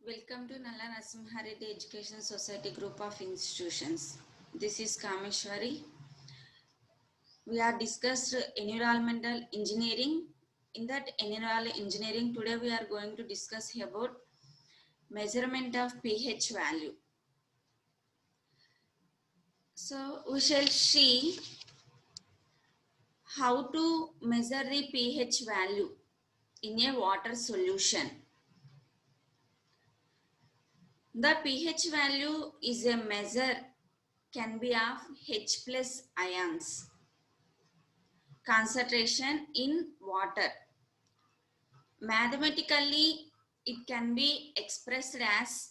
Welcome to Nalla Narasimhareddy Education Society group of institutions. This is Kameshwari. We are discussed environmental engineering. In that environmental engineering, today we are going to discuss about measurement of pH value. So we shall see how to measure the pH value in a water solution. The pH value is a measure can be of H plus ions concentration in water. Mathematically, it can be expressed as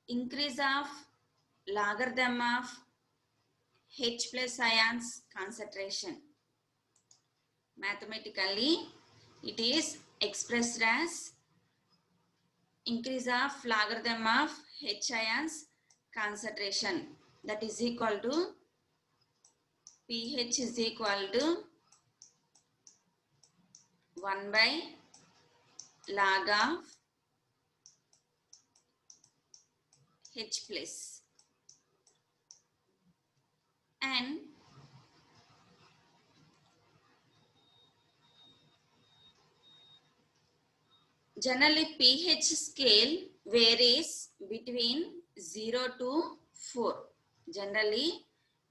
increase of logarithm of H plus ions concentration. Mathematically, it is expressed as increase of logarithm of H ions concentration. That is equal to pH is equal to 1 by log of H plus. And generally pH scale varies between 0 to 4. Generally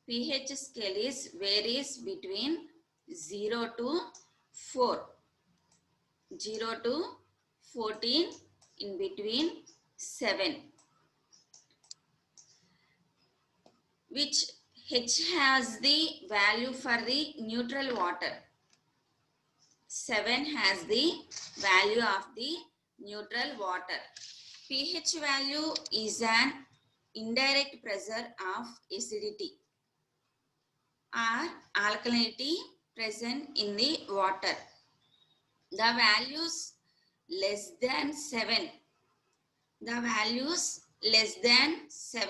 pH scale varies between 0 to 4. 0 to 14, in between 7. Which H has the value for the neutral water. 7 has the value of the neutral water. pH value is an indirect pressure of acidity or alkalinity present in the water. The values less than 7. The values less than 7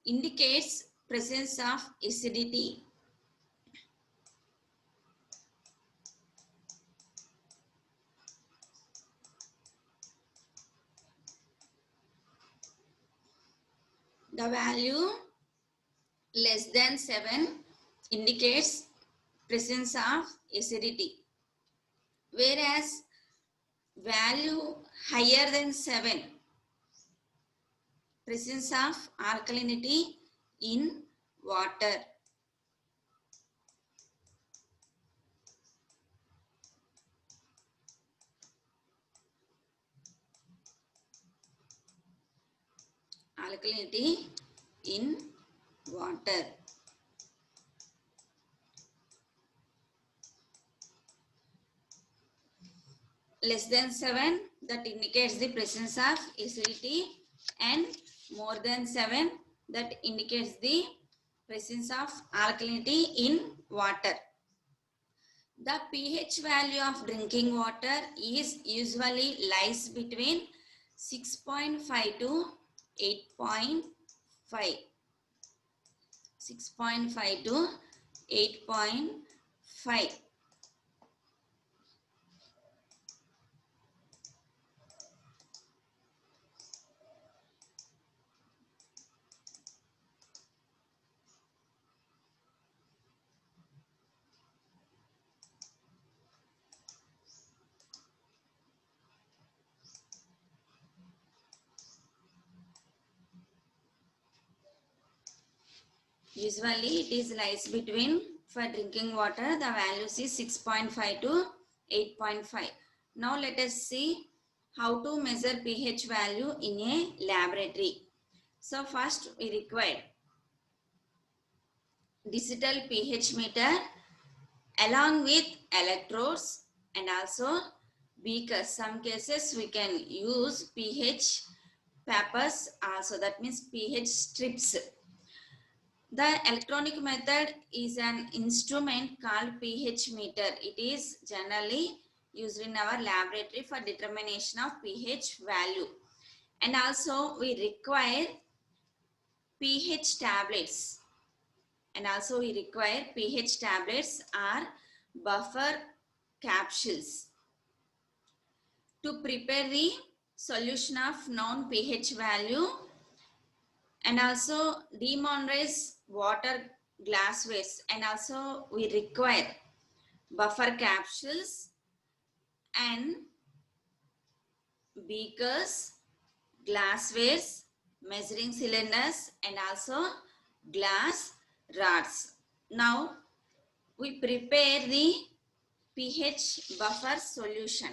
indicates presence of acidity. The value less than 7 indicates presence of acidity, whereas value higher than 7 presence of alkalinity in water. Alkalinity in water. Less than 7, that indicates the presence of acidity, and more than 7, that indicates the presence of alkalinity in water. The pH value of drinking water is usually lies between 6.5 to 8.5. 6.5 to 8.5. Usually it is lies between, for drinking water, the values is 6.5 to 8.5. Now let us see how to measure pH value in a laboratory. So first we require digital pH meter along with electrodes and also beakers. Some cases we can use pH papers also, that means pH strips. The electronic method is an instrument called pH meter. It is generally used in our laboratory for determination of pH value. And also we require pH tablets. And also we require pH tablets or buffer capsules to prepare the solution of known pH value, and also demonerize water glasswares, and also we require buffer capsules and beakers, glasswares, measuring cylinders, and also glass rods. Now we prepare the pH buffer solution.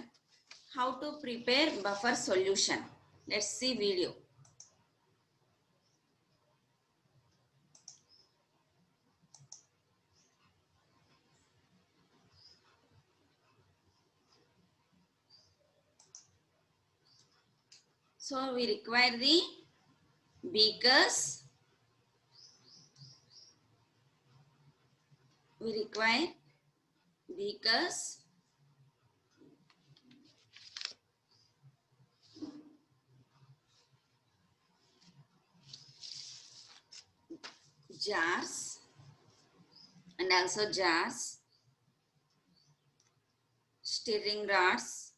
How to prepare buffer solution? Let's see video. So we require the beakers, beakers, jars, and also jars, stirring rods,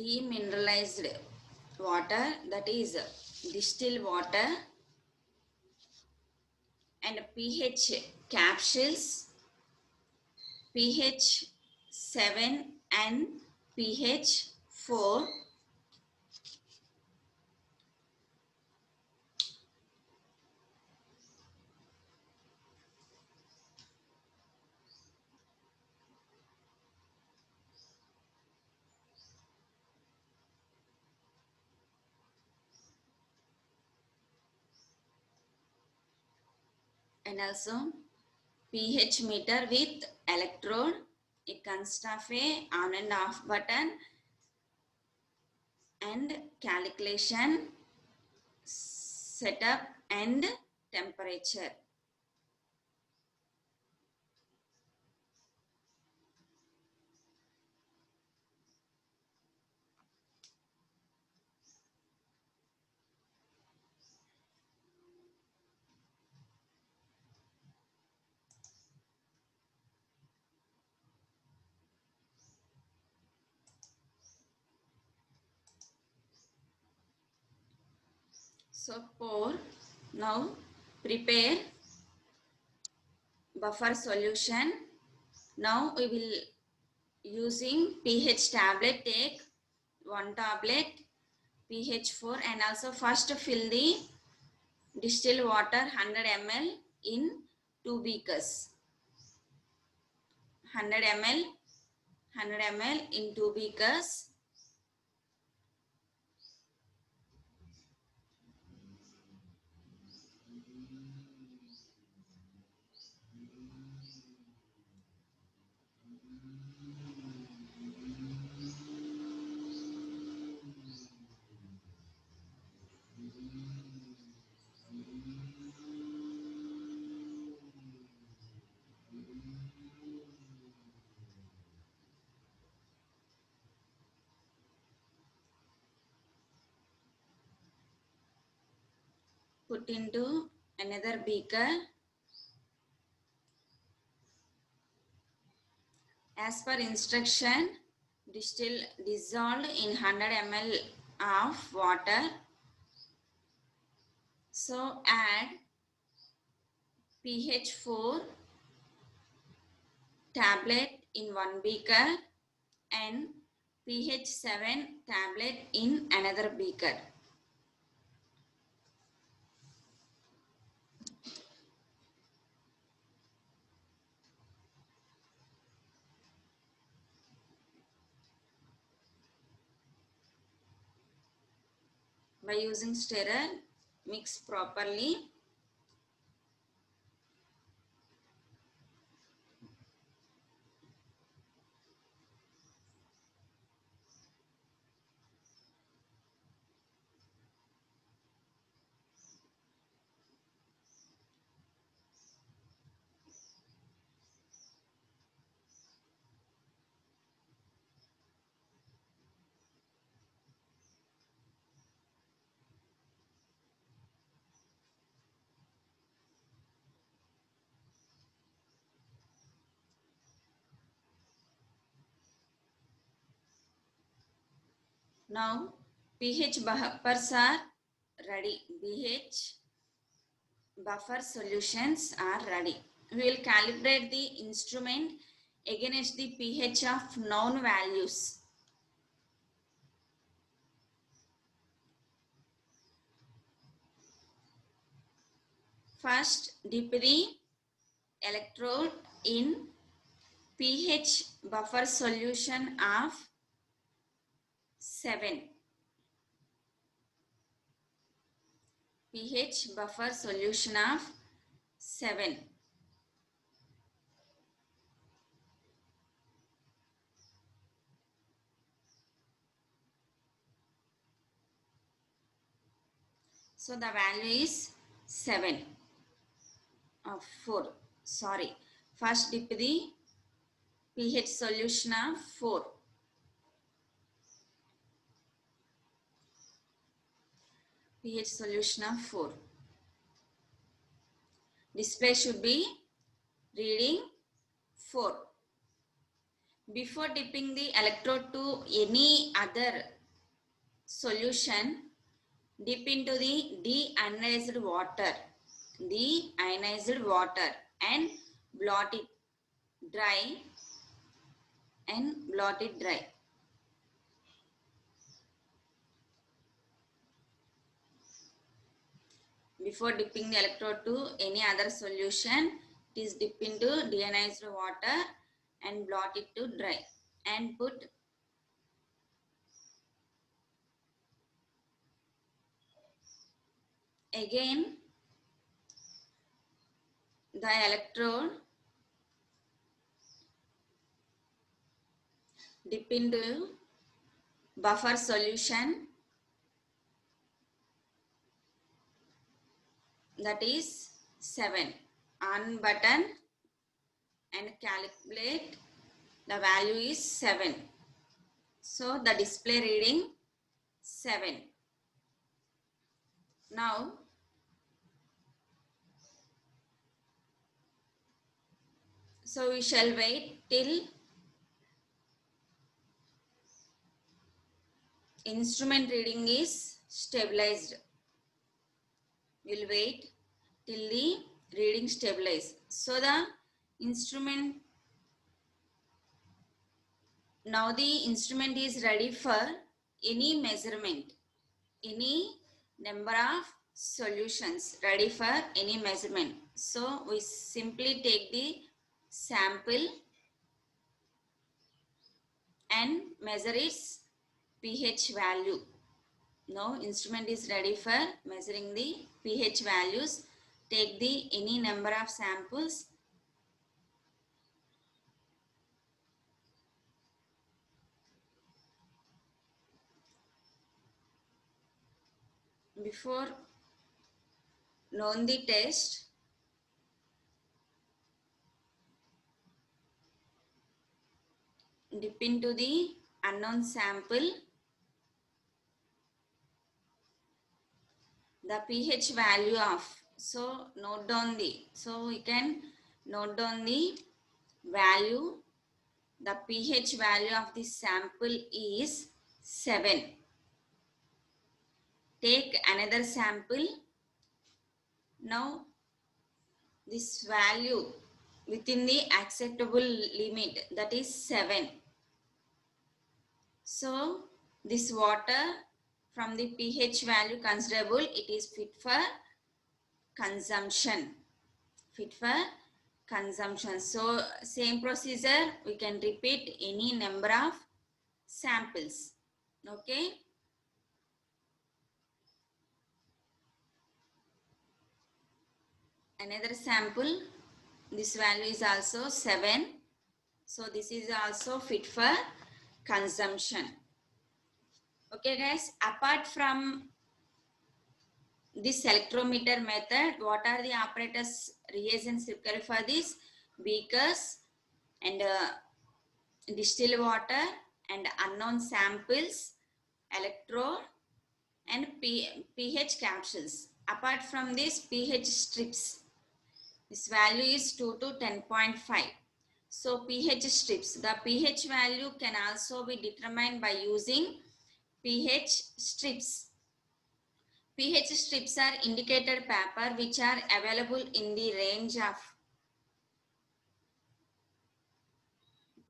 demineralized water, that is distilled water, and pH capsules, pH 7 and pH 4, and also pH meter with electrode. It consists of a on and off button and calculation, setup and temperature. So pour. Now prepare buffer solution. Now we will using pH tablet. Take one tablet pH 4, and also first fill the distilled water 100 ml in 2 beakers. 100 ml in 2 beakers. Put into another beaker. As per instruction, dissolved in 100 ml of water. So add pH 4 tablet in one beaker and pH 7 tablet in another beaker. By using stirrer, mix properly. Now pH buffers are ready. pH buffer solutions are ready. We will calibrate the instrument against the pH of known values. First, dip the electrode in pH buffer solution of 7. pH buffer solution of 7. So the value is 7 of 4. Sorry. First dip the pH solution of 4. pH solution of 4. Display should be reading 4. Before dipping the electrode to any other solution, dip into the deionized water. Deionized water and blot it dry Before dipping the electrode to any other solution, it is dip into deionized water and blot it to dry and put again the electrode, dip into buffer solution, that is 7. On button and calculate, the value is 7. So the display reading 7. Now so we shall wait till instrument reading is stabilized. We'll wait till the reading stabilize. So the instrument, now the instrument is ready for any measurement, any number of solutions ready for any measurement. So we simply take the sample and measure its pH value. Now instrument is ready for measuring the pH values. Take the any number of samples before known the test. Dip into the unknown sample. The pH value of, so note down the, so we can note down the value. The pH value of this sample is 7. Take another sample. Now this value within the acceptable limit, that is 7. So this water from the pH value considerable, it is fit for consumption. So same procedure we can repeat any number of samples. Okay. Another sample, this value is also 7. So this is also fit for consumption. Okay guys, apart from this electrometer method, what are the apparatus reagents required for this? Beakers and distilled water and unknown samples, electrode and pH capsules. Apart from this, pH strips. This value is 2 to 10.5. So pH strips, the pH value can also be determined by using pH strips. pH strips are indicated paper which are available in the range of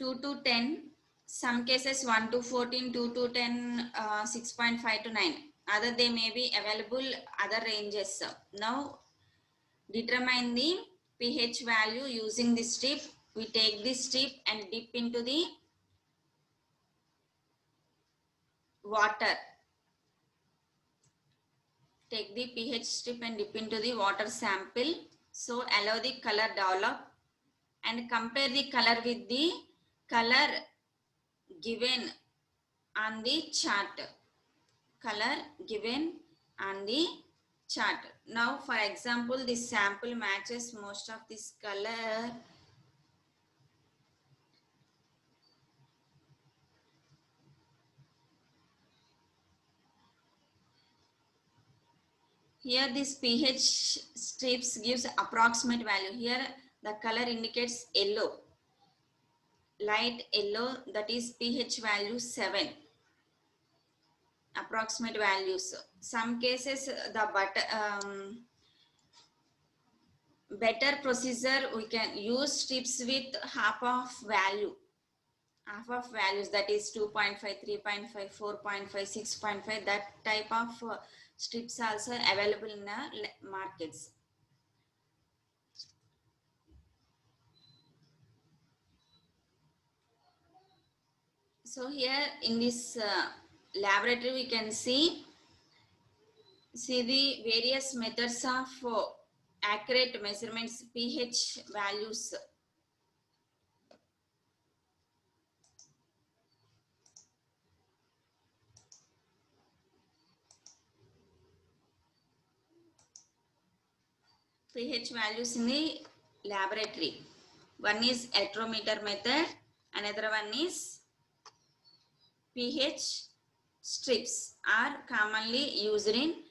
2 to 10, some cases 1 to 14, 2 to 10, 6.5 to 9. Other they may be available other ranges. Now determine the pH value using this strip. We take this strip and dip into the water. Take the pH strip and dip into the water sample. So allow the color develop and compare the color with the color given on the chart. Color given on the chart. Now for example, this sample matches most of this color. Here this pH strips gives approximate value. Here the color indicates yellow, light yellow, that is pH value 7. Approximate values. Some cases the better procedure we can use strips with half of value. Half of values, that is 2.5, 3.5, 4.5, 6.5. That type of strips also available in the markets. So here in this laboratory we can see the various methods of accurate measurements pH values. pH values in the laboratory. One is electrometer method, another one is pH strips are commonly used in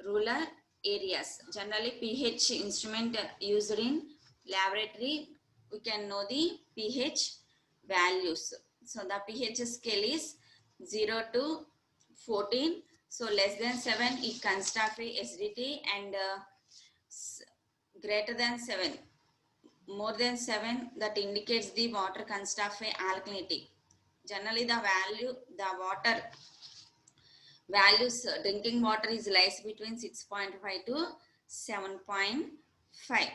rural areas. Generally pH instrument used in laboratory, we can know the pH values. So the pH scale is 0 to 14. So less than 7 it consists of a acidity, and greater than 7, more than 7, that indicates the water consists of a alkalinity. Generally the water values, drinking water is lies between 6.5 to 7.5.